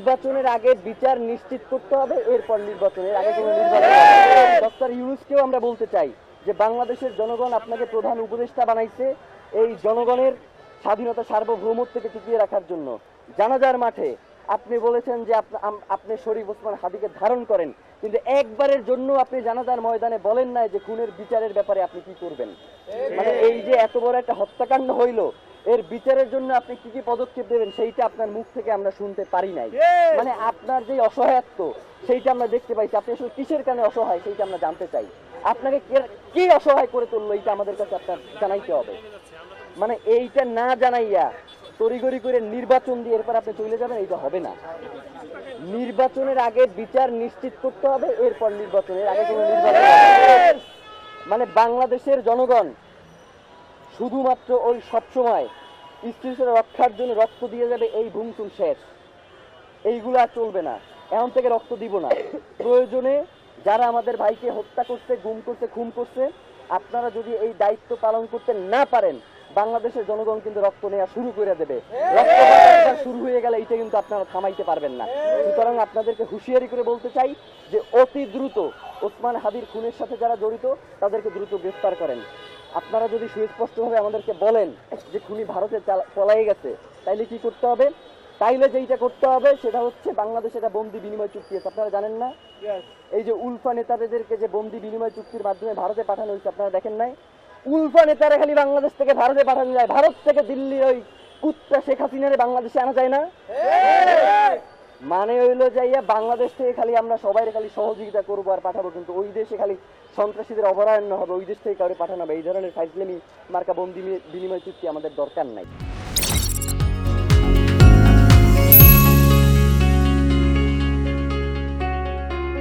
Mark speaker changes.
Speaker 1: নির্বাচনের আগে বিচার নিশ্চিত করতে হবে, এরপর নির্বাচনের আগে কোনো নির্বাচন ডক্টর ইউনূসকেও আমরা বলতে চাই যে বাংলাদেশের জনগণ আপনাকে প্রধান উপদেষ্টা বানাইছে এই জনগণের স্বাধীনতা সার্বভৌমত্বকে টিকিয়ে রাখার জন্য। জানাজার মাঠে আপনি বলেছেন যে আপনি শরীফ ওসমান হাদিকে ধারণ করেন, কিন্তু একবারের জন্য আপনি জানাজার ময়দানে বলেন নাই যে খুনের বিচারের ব্যাপারে আপনি কি করবেন। মানে এই যে এত বড় একটা হত্যাকাণ্ড হইলো, এর বিচারের জন্য আপনি কি কি পদক্ষেপ দেবেন সেইটা আপনার মুখ থেকে আমরা শুনতে পারি নাই। মানে আপনার যে অসহায়ত্ব সেইটা আমরা দেখতে পাইছি, আপনি আসলে কিসের কারণে অসহায় সেইটা আমরা জানতে চাই। আপনাকে কে অসহায় করে তুললো এইটা আমাদের কাছে আপনার জানাইতে হবে। মানে এইটা না জানাইয়া তড়িঘড়ি করে নির্বাচন দিয়ে এরপর আপনি চলে যাবেন, এইটা হবে না। নির্বাচনের আগে বিচার নিশ্চিত করতে হবে, এরপর নির্বাচনের আগে কোনো নির্বাচন। মানে বাংলাদেশের জনগণ শুধুমাত্র ওই সবসময় স্ত্রী রক্ষার জন্য রক্ত দিয়ে যাবে, এই ভুংচুল শেষ, এইগুলো আর চলবে না। এখন থেকে রক্ত দিব না। প্রয়োজনে যারা আমাদের ভাইকে হত্যা করছে, গুম করছে, খুন করছে, আপনারা যদি এই দায়িত্ব পালন করতে না পারেন, বাংলাদেশের জনগণ কিন্তু রক্ত নেওয়া শুরু করে দেবে। রক্তপাত শুরু হয়ে গেলে এইটা কিন্তু আপনারা থামাইতে পারবেন না। সুতরাং আপনাদেরকে হুঁশিয়ারি করে বলতে চাই যে অতি দ্রুত ওসমান হাদির খুনের সাথে যারা জড়িত তাদেরকে দ্রুত গ্রেফতার করেন। আপনারা যদি সুস্পষ্টভাবে আমাদেরকে বলেন যে খুনি ভারতে পলায়ে গেছে, তাইলে কি করতে হবে? তাইলে যেইটা করতে হবে সেটা হচ্ছে বাংলাদেশে একটা বন্দি বিনিময় চুক্তি আছে, আপনারা জানেন না? এই যে উলফা নেতাদেরকে যে বন্দি বিনিময় চুক্তির মাধ্যমে ভারতে পাঠানো হয়েছে, আপনারা দেখেন নাই? উলফা নেতারা খালি বাংলাদেশ থেকে ভারতে পাঠানো যায়, ভারত থেকে দিল্লির ওই কুত্তা শেখ হাসিনারে বাংলাদেশে আনা যায় না। মানে হইলো যাইয়া বাংলাদেশ থেকে খালি আমরা সবাই খালি সহযোগিতা করবো আর পাঠাবো, কিন্তু ওই দেশে খালি সন্ত্রাসীদের অভয়ারণ্য হবে, ওই দেশ থেকে কাউকে পাঠানো হবে। এই ধরনের ফাইজলামি মার্কা বন্দি বিনিময় চুক্তি আমাদের দরকার নাই।